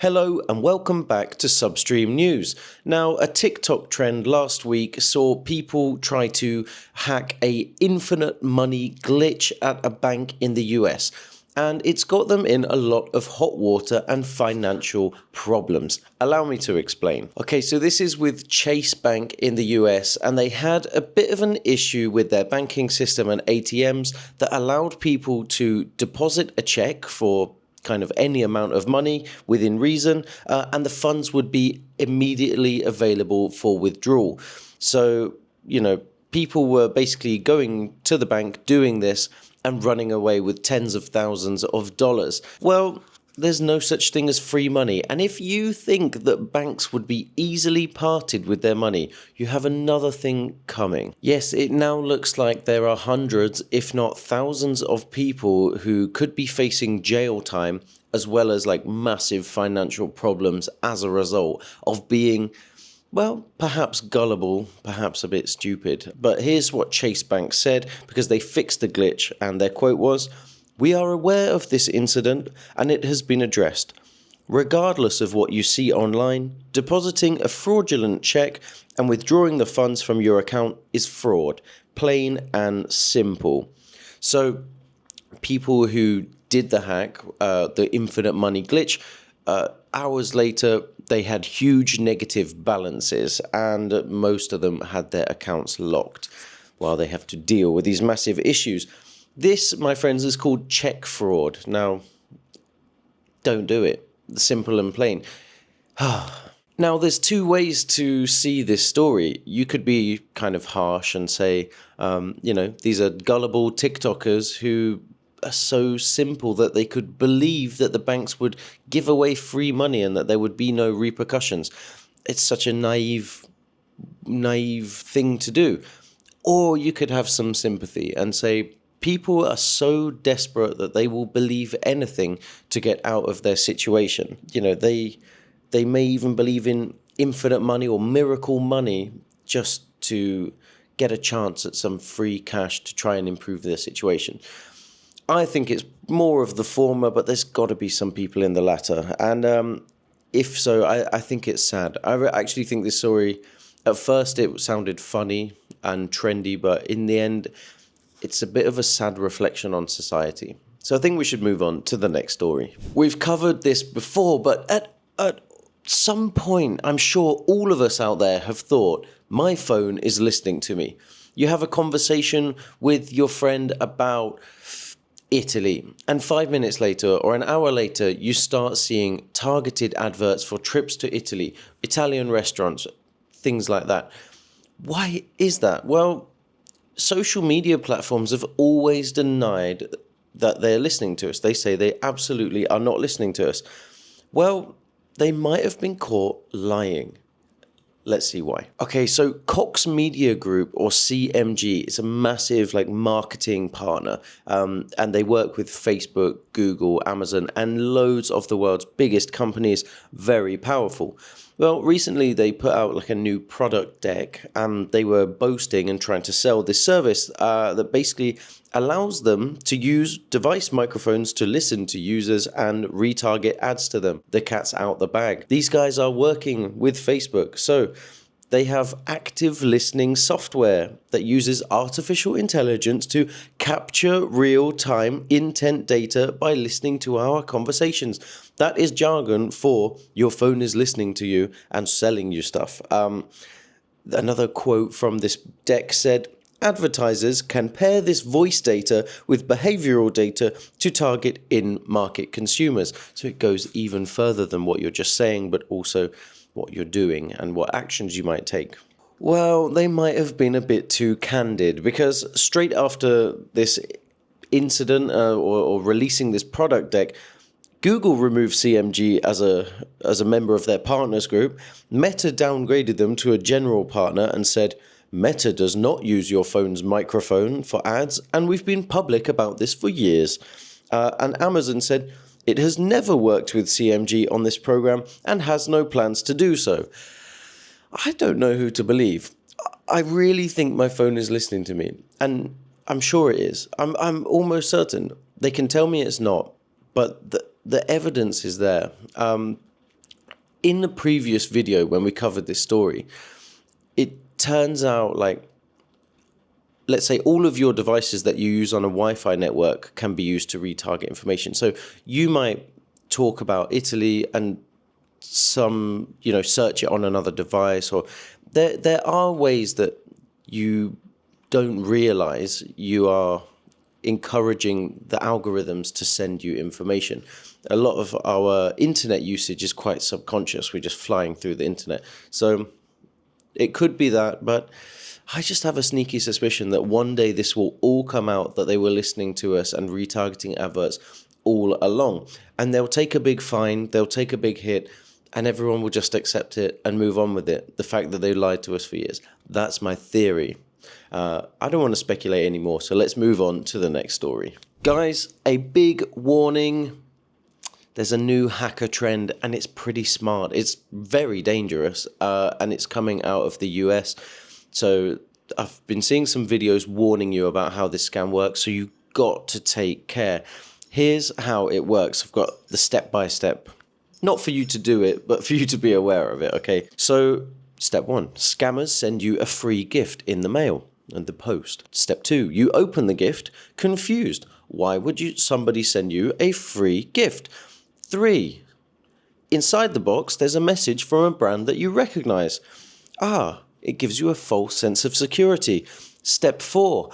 Hello and welcome back to Substream News. Now, a TikTok trend last week saw people try to hack a infinite money glitch at a bank in the US, and it's got them in a lot of hot water and financial problems. Allow me to explain. Okay, so this is with Chase Bank in the US, and they had a bit of an issue with their banking system and ATMs that allowed people to deposit a check for kind of any amount of money within reason, and the funds would be immediately available for withdrawal. So, people were basically going to the bank, doing this, and running away with tens of thousands of dollars. Well, there's no such thing as free money. And if you think that banks would be easily parted with their money, you have another thing coming. Yes, it now looks like there are hundreds, if not thousands of people who could be facing jail time, as well as massive financial problems as a result of being, well, perhaps gullible, perhaps a bit stupid. But here's what Chase Bank said, because they fixed the glitch, and their quote was, "We are aware of this incident and it has been addressed. Regardless of what you see online, depositing a fraudulent check and withdrawing the funds from your account is fraud, plain and simple." So people who did the hack, the infinite money glitch, hours later, they had huge negative balances, and most of them had their accounts locked while they have to deal with these massive issues. This, my friends, is called check fraud. Now, don't do it. Simple and plain. Now, there's two ways to see this story. You could be kind of harsh and say, these are gullible TikTokers who are so simple that they could believe that the banks would give away free money and that there would be no repercussions. It's such a naive thing to do. Or you could have some sympathy and say, people are so desperate that they will believe anything to get out of their situation. They may even believe in infinite money or miracle money just to get a chance at some free cash to try and improve their situation. I think it's more of the former, but there's got to be some people in the latter. And if so, I think it's sad. I actually think this story, at first it sounded funny and trendy, but in the end, it's a bit of a sad reflection on society. So I think we should move on to the next story. We've covered this before, but at some point, I'm sure all of us out there have thought, my phone is listening to me. You have a conversation with your friend about Italy, and 5 minutes later or an hour later, you start seeing targeted adverts for trips to Italy, Italian restaurants, things like that. Why is that? Well, social media platforms have always denied that they're listening to us. They say they absolutely are not listening to us. Well, they might have been caught lying. Let's see why. Okay, so Cox Media Group, or CMG, is a massive marketing partner, and they work with Facebook, Google, Amazon, and loads of the world's biggest companies. Very powerful. Well, recently they put out a new product deck, and they were boasting and trying to sell this service that basically allows them to use device microphones to listen to users and retarget ads to them. The cat's out the bag. These guys are working with Facebook, so they have active listening software that uses artificial intelligence to capture real-time intent data by listening to our conversations. That is jargon for your phone is listening to you and selling you stuff. Another quote from this deck said, "Advertisers can pair this voice data with behavioral data to target in-market consumers." So it goes even further than what you're just saying, but also what you're doing and what actions you might take. Well, they might have been a bit too candid, because straight after this incident or releasing this product deck, Google removed CMG as a member of their partners group. Meta downgraded them to a general partner and said, "Meta does not use your phone's microphone for ads, and we've been public about this for years." And Amazon said, "It has never worked with CMG on this program and has no plans to do so." I don't know who to believe. I really think my phone is listening to me, and I'm sure it is. I'm almost certain. They can tell me it's not, but the evidence is there. in the previous video when we covered this story, it turns out like, let's say all of your devices that you use on a Wi-Fi network can be used to retarget information. So you might talk about Italy and search it on another device, or there are ways that you don't realize you are encouraging the algorithms to send you information. A lot of our internet usage is quite subconscious. We're just flying through the internet. So it could be that, but I just have a sneaky suspicion that one day this will all come out, that they were listening to us and retargeting adverts all along. And they'll take a big fine, they'll take a big hit, and everyone will just accept it and move on with it. The fact that they lied to us for years. That's my theory. I don't want to speculate anymore, so let's move on to the next story. Guys, a big warning. There's a new hacker trend, and it's pretty smart. It's very dangerous, and it's coming out of the US. So I've been seeing some videos warning you about how this scam works, so you've got to take care. Here's how it works. I've got the step-by-step. Not for you to do it, but for you to be aware of it, okay? So, step 1, scammers send you a free gift in the mail and the post. Step 2, you open the gift, confused. Why would somebody send you a free gift? 3, inside the box, there's a message from a brand that you recognize. It gives you a false sense of security. Step 4,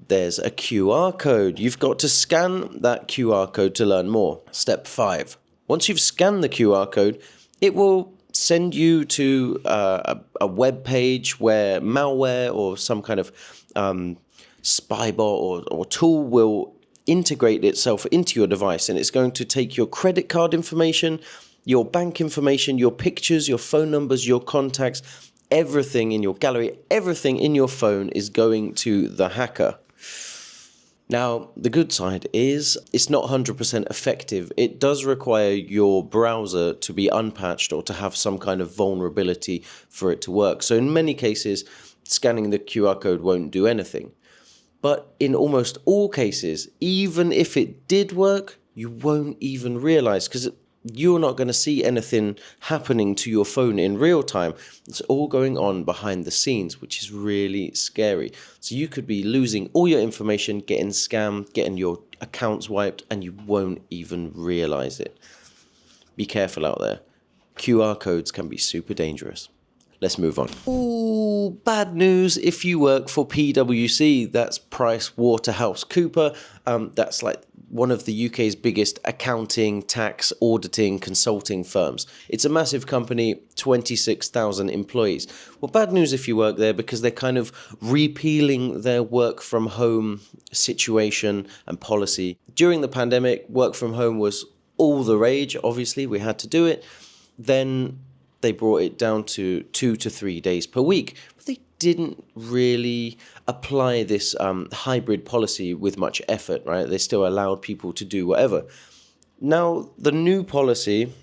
there's a QR code. You've got to scan that QR code to learn more. Step 5, once you've scanned the QR code, it will send you to a web page where malware or some kind of spy bot or tool will integrate itself into your device, and it's going to take your credit card information, your bank information, your pictures, your phone numbers, your contacts, everything in your gallery, everything in your phone is going to the hacker. Now, the good side is it's not 100% effective. It does require your browser to be unpatched or to have some kind of vulnerability for it to work. So in many cases, scanning the QR code won't do anything. But in almost all cases, even if it did work, you won't even realize, because you're not going to see anything happening to your phone in real time. It's all going on behind the scenes, which is really scary. So you could be losing all your information, getting scammed, getting your accounts wiped, and you won't even realize it. Be careful out there. QR codes can be super dangerous. Let's move on. Ooh, bad news if you work for PwC. That's PricewaterhouseCoopers. That's like one of the UK's biggest accounting, tax, auditing, consulting firms. It's a massive company, 26,000 employees. Well, bad news if you work there, because they're kind of repealing their work from home situation and policy. During the pandemic, work from home was all the rage. Obviously, we had to do it. Then they brought it down to 2 to 3 days per week. But they didn't really apply this hybrid policy with much effort, right? They still allowed people to do whatever. Now, the new policy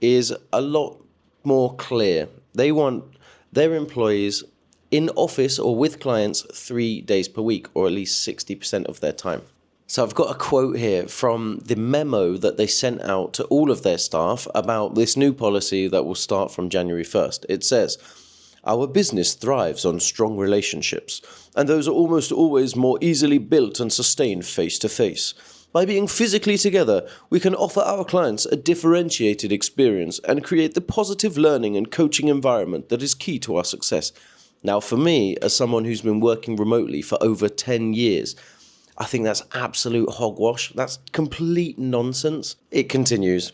is a lot more clear. They want their employees in office or with clients 3 days per week, or at least 60% of their time. So I've got a quote here from the memo that they sent out to all of their staff about this new policy that will start from January 1st. It says, "Our business thrives on strong relationships, and those are almost always more easily built and sustained face to face. By being physically together, we can offer our clients a differentiated experience and create the positive learning and coaching environment that is key to our success." Now, for me, as someone who's been working remotely for over 10 years, I think that's absolute hogwash. That's complete nonsense. It continues.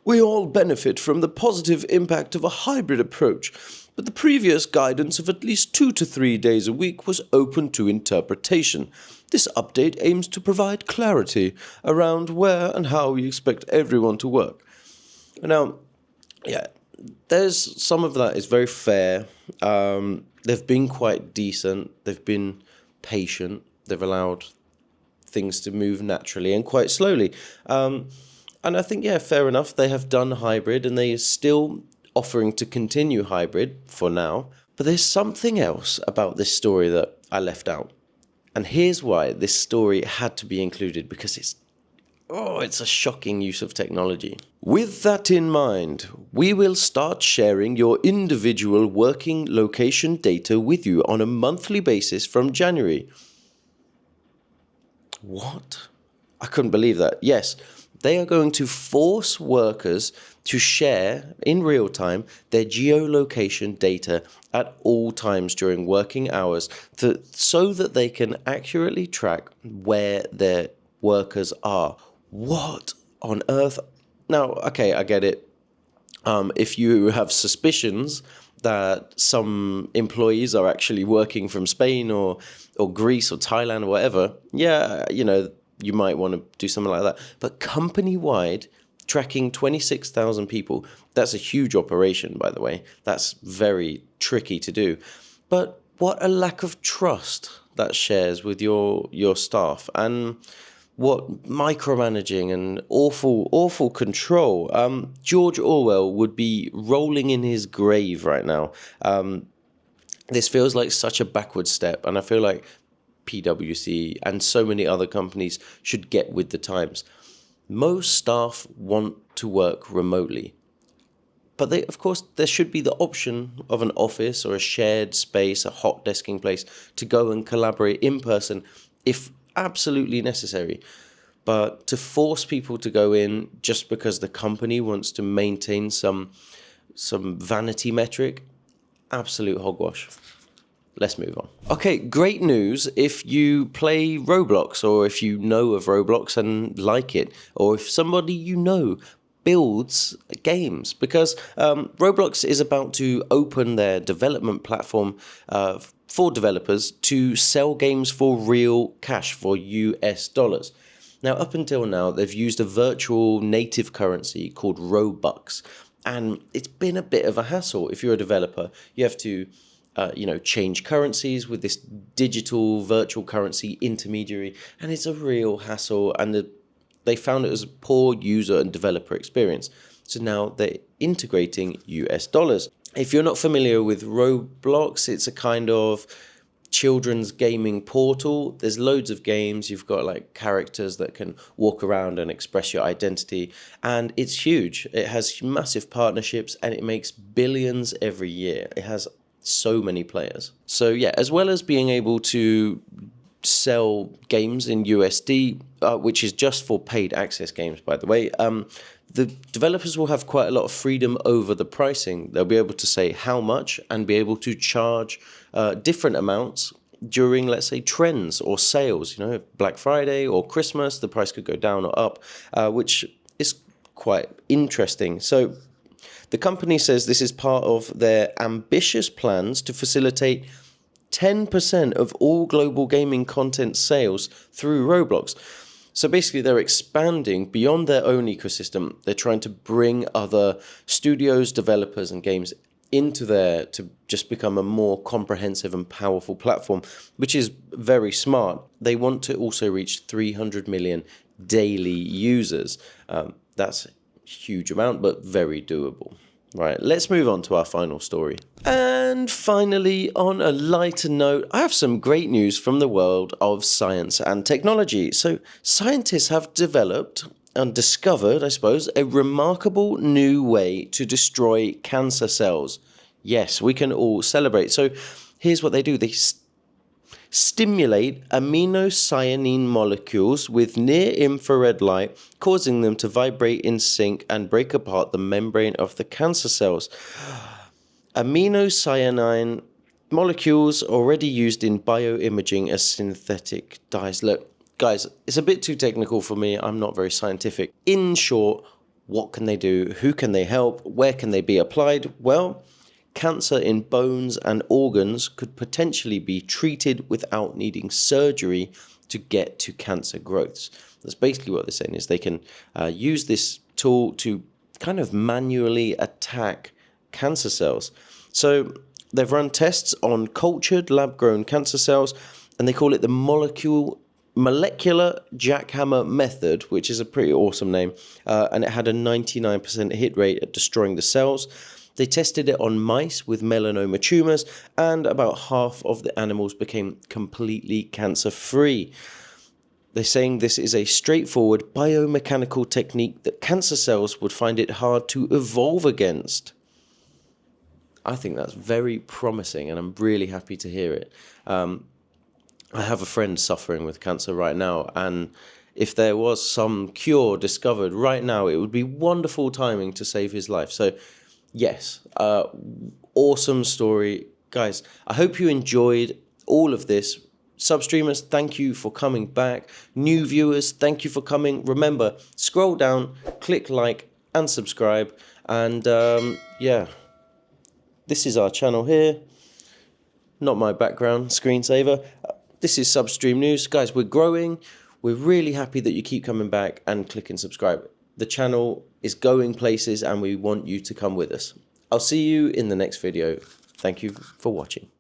"We all benefit from the positive impact of a hybrid approach, but the previous guidance of at least 2 to 3 days a week was open to interpretation. This update aims to provide clarity around where and how we expect everyone to work." Now, yeah, there's some of that is very fair. They've been quite decent. They've been patient. They've allowed things to move naturally and quite slowly. And I think, yeah, fair enough. They have done hybrid, and they are still offering to continue hybrid for now. But there's something else about this story that I left out. And here's why this story had to be included, because Oh, it's a shocking use of technology. With that in mind, we will start sharing your individual working location data with you on a monthly basis from January. What? I couldn't believe that. Yes, they are going to force workers to share in real time their geolocation data at all times during working hours so that they can accurately track where their workers are. What on earth? Now, okay, I get it. If you have suspicions that some employees are actually working from Spain or Greece or Thailand or whatever, yeah, you might want to do something like that. But company-wide, tracking 26,000 people, that's a huge operation, by the way. That's very tricky to do. But what a lack of trust that shares with your staff. And what micromanaging and awful control. George Orwell would be rolling in his grave right now. This feels like such a backward step, and I feel like PwC and so many other companies should get with the times. Most staff want to work remotely, but of course, there should be the option of an office or a shared space, a hot desking place to go and collaborate in person if absolutely necessary. But to force people to go in just because the company wants to maintain some vanity metric, absolute hogwash. Let's move on. Okay, great news if you play Roblox, or if you know of Roblox and like it, or if somebody you know builds games, because Roblox is about to open their development platform for developers to sell games for real cash, for US dollars. Now, up until now, they've used a virtual native currency called Robux, and it's been a bit of a hassle. If you're a developer, you have to change currencies with this digital virtual currency intermediary, and it's a real hassle, and they found it as a poor user and developer experience. So now they're integrating US dollars. If you're not familiar with Roblox, it's a kind of children's gaming portal. There's loads of games. You've got like characters that can walk around and express your identity, and it's huge. It has massive partnerships, and it makes billions every year. It has so many players. So yeah, as well as being able to sell games in USD, which is just for paid access games, by the way, the developers will have quite a lot of freedom over the pricing. They'll be able to say how much and be able to charge different amounts during, let's say, trends or sales. Black Friday or Christmas, the price could go down or up, which is quite interesting. So the company says this is part of their ambitious plans to facilitate 10% of all global gaming content sales through Roblox. So basically, they're expanding beyond their own ecosystem. They're trying to bring other studios, developers, and games into there to just become a more comprehensive and powerful platform, which is very smart. They want to also reach 300 million daily users. That's a huge amount, but very doable. Right, let's move on to our final story. And finally, on a lighter note, I have some great news from the world of science and technology. So scientists have developed and discovered, I suppose, a remarkable new way to destroy cancer cells. Yes, we can all celebrate. So here's what they do. They stimulate aminocyanine molecules with near-infrared light, causing them to vibrate in sync and break apart the membrane of the cancer cells. Aminocyanine molecules already used in bioimaging as synthetic dyes. Look, guys, it's a bit too technical for me. I'm not very scientific. In short, what can they do? Who can they help? Where can they be applied? Well, cancer in bones and organs could potentially be treated without needing surgery to get to cancer growths. That's basically what they're saying, is they can use this tool to kind of manually attack cancer cells. So they've run tests on cultured lab-grown cancer cells, and they call it the molecular jackhammer method, which is a pretty awesome name, and it had a 99% hit rate at destroying the cells. They tested it on mice with melanoma tumors, and about half of the animals became completely cancer-free. They're saying this is a straightforward biomechanical technique that cancer cells would find it hard to evolve against. I think that's very promising, and I'm really happy to hear it. I have a friend suffering with cancer right now, and if there was some cure discovered right now, it would be wonderful timing to save his life. So, yes, awesome story. Guys, I hope you enjoyed all of this. Substreamers, thank you for coming back. New viewers, thank you for coming. Remember, scroll down, click like and subscribe. And yeah, this is our channel here. Not my background screensaver. This is Substream News. Guys, we're growing. We're really happy that you keep coming back and click and subscribe. The channel is going places and we want you to come with us. I'll see you in the next video. Thank you for watching.